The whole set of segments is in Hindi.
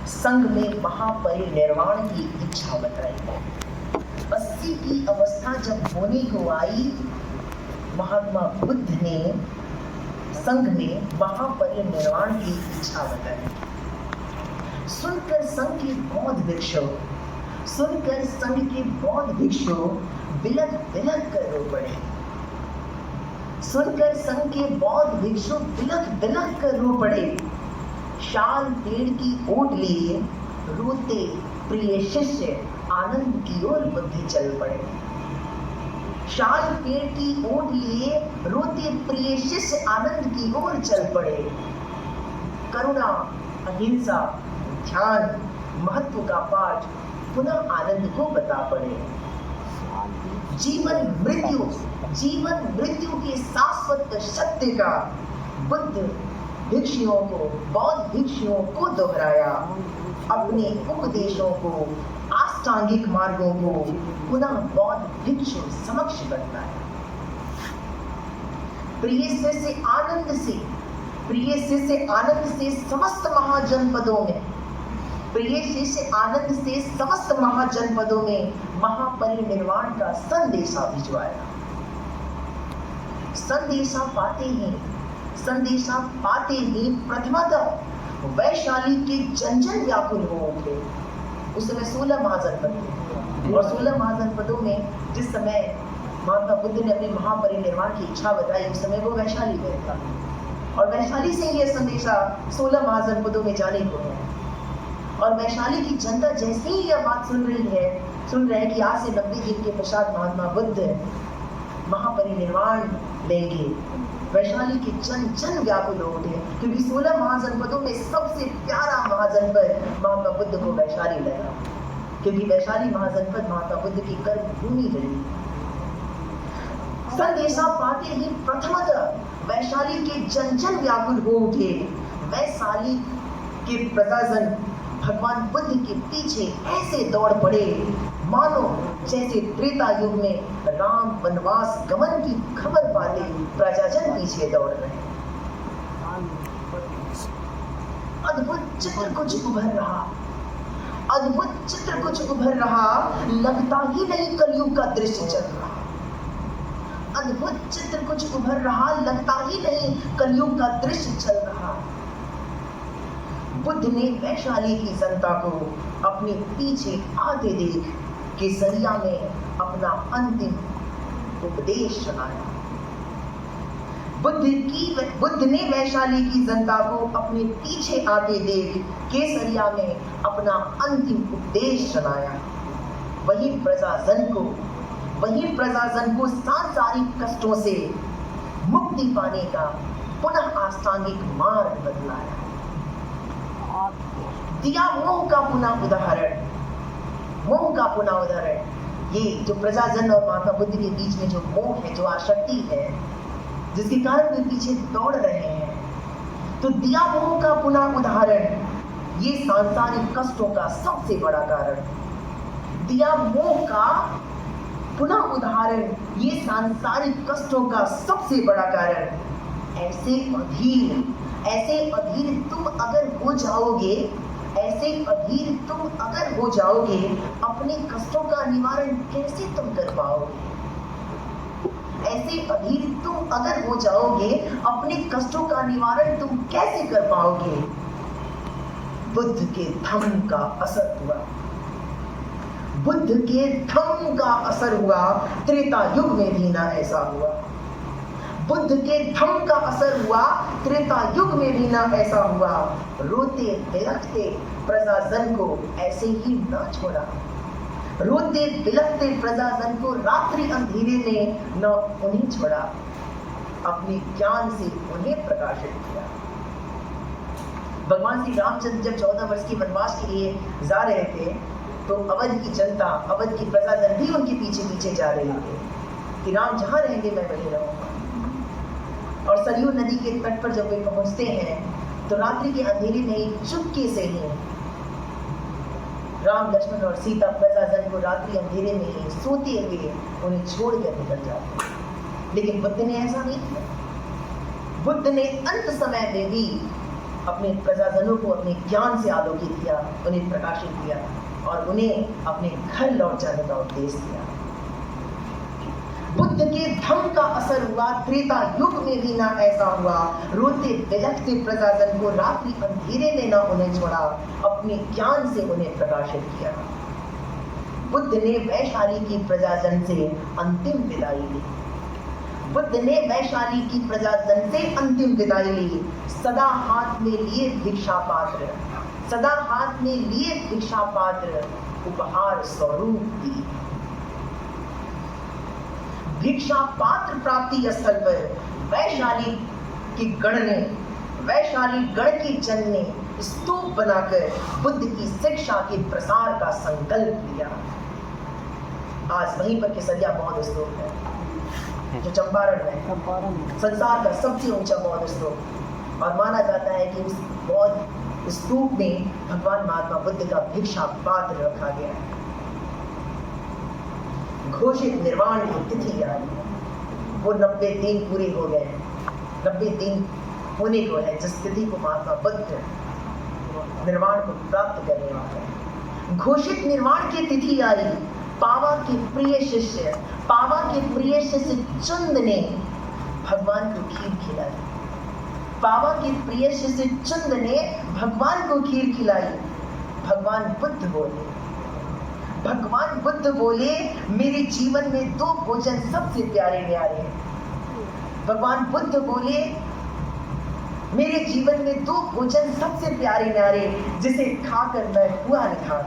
संघ में महापरिनिर्वाण की इच्छा बताई। 80 की अवस्था जब होने को आई, महात्मा बुद्ध ने संघ में महापरिनिर्वाण की इच्छा बताई। सुनकर संघ के बौद्ध भिक्षु बिलख बिलख कर रो पड़े। सुनकर संघ के बौद्ध भिक्षु बिलख बिलख कर रो पड़े। शाल पेड़ की ओट लिए रोते प्रिय शिष्य आनंद की ओर बुद्धि चल पड़े। शाल पेड़ की ओट लिए रोते प्रिय शिष्य आनंद की ओर चल पड़े। करुणा, अहिंसा, ध्यान, महत्व का पाठ पुनः आनंद को बता पड़े। जीवन मृत्यु के शाश्वत सत्य का बौद्ध भिक्षुओं को दोहराया। अपने उपदेशों को, अष्टांगिक मार्गों को पुनः बौद्ध भिक्षु समक्ष बतलाया। प्रिय शिष्य आनंद से समस्त महाजनपदों में महापरिनिर्वाण का संदेशा भिजवाया। संदेशा पाते ही प्रथमतः वैशाली के जन व्याकुल हो उठे। उस समय 16 महाजनपद थे और 16 महाजनपदों में जिस समय महात्मा बुद्ध ने अपनी महापरिनिर्वाण की इच्छा बताई, उस समय वो वैशाली में था और वैशाली से यह संदेशा 16 महाजनपदों में जाने को है। और वैशाली की जनता जैसे ही यह बात सुन रहे हैं कि आज से 90 दिन के पश्चात महात्मा बुद्ध महापरिनिर्वाण लेंगे, वैशाली के जन व्याकुल हो उठे, क्योंकि 16 महाजनपदों में सबसे प्यारा महाजनपद महात्मा बुद्ध को वैशाली लगा, क्योंकि वैशाली महाजनपद महात्मा बुद्ध की कर्म भूमि रही। संदेशा पाते ही प्रथमतः वैशाली के जन व्याकुल हो उठे। वैशाली के प्रजाजन भगवान बुद्ध के पीछे ऐसे दौड़ पड़े मानो जैसे त्रेता युग में राम वनवास गमन की खबर पाते प्रजाजन पीछे दौड़ रहे। अद्भुत चित्र कुछ उभर रहा, लगता ही नहीं कलयुग का दृश्य चल रहा। अद्भुत चित्र कुछ उभर रहा, लगता ही नहीं कलयुग का दृश्य चल रहा। बुद्ध ने वैशाली की जनता को अपने पीछे आते देख केसरिया में अपना अंतिम उपदेश सुनाया। बुद्ध ने वैशाली की जनता को अपने पीछे आते देख केसरिया में अपना अंतिम उपदेश सुनाया। वही प्रजाजन को सांसारिक कष्टों से मुक्ति पाने का पुनः आस्थांगिक मार्ग बतलाया। दिया मोह का पुनः उदाहरण। ये जो प्रजाजन और महात्मा बुद्ध के बीच में जो मोह है, जो आसक्ति है, जिसके कारण वे पीछे दौड़ रहे हैं, तो दिया मोह का पुनः उदाहरण ये सांसारिक कष्टों का सबसे बड़ा कारण। दिया मोह का पुनः उदाहरण ये सांसारिक कष्टों का सबसे बड़ा कारण। ऐसे अधीर तुम अगर हो जाओगे, अपने कष्टों का निवारण कैसे तुम कर पाओगे? ऐसे अधीर तुम अगर हो जाओगे, अपने कष्टों का निवारण तुम कैसे कर पाओगे? बुद्ध के धम्म का असर हुआ, त्रेता युग में भी ना ऐसा हुआ। बुद्ध के धम्म का असर हुआ, त्रेता युग में भी ना ऐसा हुआ। रोते बिलखते प्रजाजन को ऐसे ही ना छोड़ा। रोते बिलखते प्रजाजन को रात्रि अंधेरे में न उन्हें छोड़ा, अपने ज्ञान से उन्हें प्रकाशित किया। भगवान श्री रामचंद्र जब 14 वर्ष के वनवास के लिए जा रहे थे, तो अवध की जनता, अवध की प्रजाजन भी उनके पीछे पीछे जा रहे थे कि राम जहाँ रहेंगे मैं वहीं रहूंगा। और सरयू नदी के तट पर जब वे पहुंचते हैं, तो रात्रि के अंधेरे में ही चुपके से ही राम, लक्ष्मण और सीता प्रजाजन को रात्रि अंधेरे में ही सोते हुए उन्हें छोड़कर निकल जाते हैं। लेकिन बुद्ध ने ऐसा नहीं किया। बुद्ध ने अंत समय में भी अपने प्रजाजनों को अपने ज्ञान से आलोकित किया, उन्हें प्रकाशित किया और उन्हें अपने घर लौट जाने का उपदेश दिया। बुद्ध के धम्म का असर हुआ, त्रेता युग में भी ना ऐसा हुआ। रोते बिलखते प्रजाजन को रात्रि अंधेरे में ना उन्हें छोड़ा, अपने ज्ञान से उन्हें प्रकाशित किया। बुद्ध ने वैशाली की प्रजाजन से अंतिम विदाई ली। बुद्ध ने वैशाली की प्रजाजन से अंतिम विदाई ली। सदा हाथ में लिए भिक्षा पात्र, सदा हाथ में लिए भिक्षा पात्र उपहार स्वरूप दी। भिक्षा पात्र प्राप्ति स्थल पर वैशाली की गण ने, वैशाली गण के जन ने स्तूप बनाकर बुद्ध की शिक्षा के प्रसार का संकल्प लिया। आज वहीं पर केसरिया बौद्ध स्तूप है जो चंपारण में संसार का सबसे ऊंचा बौद्ध स्तूप, और माना जाता है कि उस बौद्ध स्तूप में भगवान महात्मा बुद्ध का भिक्षा पात्र रखा गया है। घोषित निर्वाण की तिथि आ रही है, वो 90 दिन पूरे हो गए हैं, 90 दिन होने को है जिस तिथि को महात्मा बुद्ध निर्वाण को प्राप्त करने वाले हैं। घोषित निर्वाण की तिथि आई। पावा के प्रिय शिष्य, पावा के प्रिय शिष्य चुंद ने भगवान को खीर खिलाई। पावा के प्रिय शिष्य चुंद ने भगवान को खीर खिलाई। भगवान बुद्ध बोले, भगवान बुद्ध बोले, मेरे जीवन में 2 भोजन सबसे प्यारे न्यारे हैं। भगवान बुद्ध बोले, मेरे जीवन में 2 भोजन सबसे प्यारे न्यारे, जिसे खाकर मैं हुआ निखार।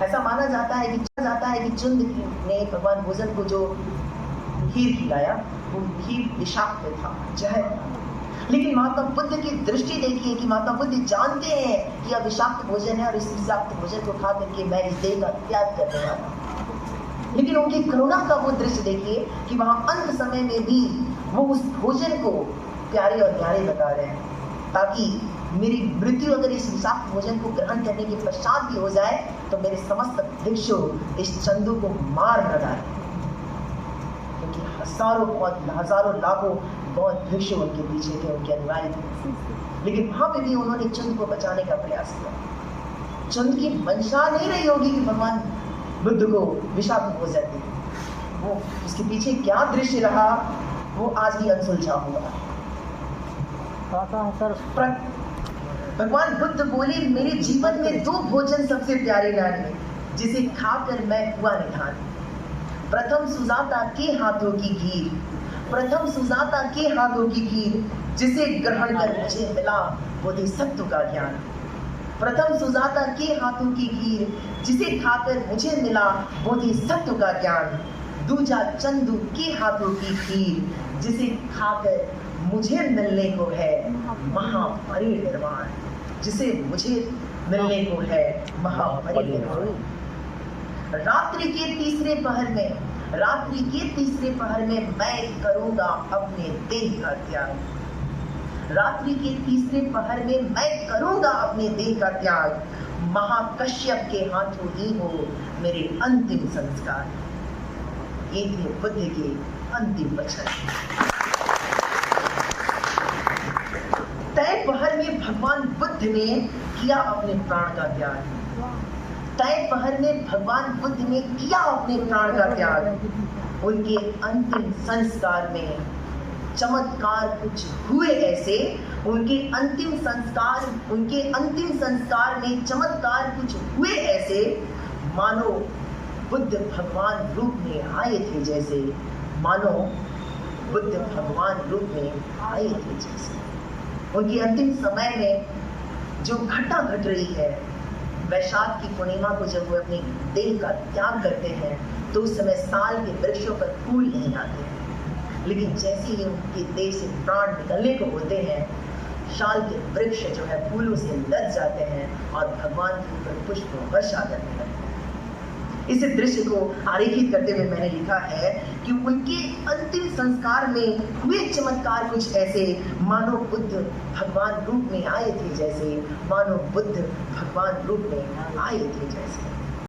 ऐसा माना जाता है कि चुंद ने भगवान भोजन को जो खीर खिलाया वो खीर विषाक्त था, जहर था। लेकिन महात्मा बुद्ध की दृष्टि देखिए कि महात्मा बुद्ध जानते हैं कि यह विषाक्त भोजन है और इस विषाक्त भोजन को खा करके मैं इस देह का त्याग करने वाला। लेकिन उनकी करुणा का वो दृश्य देखिए कि वहां अंत समय में भी वो उस भोजन को प्यारे और न्यारे बता रहे हैं, ताकि मेरी मृत्यु अगर इस विषाक्त भोजन को ग्रहण करने के पश्चात भी हो जाए तो मेरे समस्त भिक्षु इस चंदू को मार न डाले, क्योंकि हजारों लाखों बौद्ध भिक्षु उनके पीछे थे, उनके अनुयायी थे। लेकिन वहां पे भी उन्होंने चुंद को बचाने का प्रयास किया। चुंद की मंशा नहीं रही होगी कि भगवान बुद्ध को विषाक्त भोजन दे, वो उसके पीछे क्या दृश्य रहा वो आज भी अनसुलझा हुआ। भगवान बुद्ध बोले, मेरे जीवन में 2 भोजन सबसे प्यारे न्यारे, जिसे खाकर मैं हुआ निधान। प्रथम सुजाता के हाथों की खीर, प्रथम सुजाता के हाथों की खीर, जिसे ग्रहण कर मुझे मिला बोधिसत्व का ज्ञान। प्रथम सुजाता के हाथों की खीर, जिसे खाकर मुझे मिला बोधिसत्व का ज्ञान। दूजा चंदू के हाथों की खीर, जिसे खाकर मुझे मिलने को है महापरिनिर्वाण, जिसे मुझे मिलने को है महापरिनिर्वाण। रात्रि के तीसरे पहर में मैं करूंगा अपने देह का त्याग। रात्रि के तीसरे पहर में मैं करूंगा अपने देह का त्याग। महाकश्यप के हाथों ही हो मेरे अंतिम संस्कार। ये थे बुद्ध के अंतिम वचन। तय पहर में भगवान बुद्ध ने किया अपने प्राण का त्याग। तय पहर में भगवान बुद्ध ने किया अपने प्राण का त्याग। उनके अंतिम संस्कार में चमत्कार कुछ हुए ऐसे, उनके अंतिम संस्कार में चमत्कार कुछ हुए ऐसे, मानो बुद्ध भगवान रूप में आए थे जैसे, मानो बुद्ध भगवान रूप में आए थे जैसे। उनके अंतिम समय में जो घटना घट रही है, वैशाख की पूर्णिमा को जब वो अपने देह का त्याग करते हैं तो उस समय साल के वृक्षों पर फूल नहीं आते हैं, लेकिन जैसे ही उनके देह से प्राण निकलने को होते हैं, शाल के वृक्ष जो है फूलों से लद जाते हैं और भगवान के ऊपर पुष्प वर्षा करने लगते हैं। इस दृश्य को आरेखित करते हुए मैंने लिखा है कि उनके अंतिम संस्कार में हुए चमत्कार कुछ ऐसे, मानो बुद्ध भगवान रूप में आए थे जैसे, मानो बुद्ध भगवान रूप में आए थे जैसे।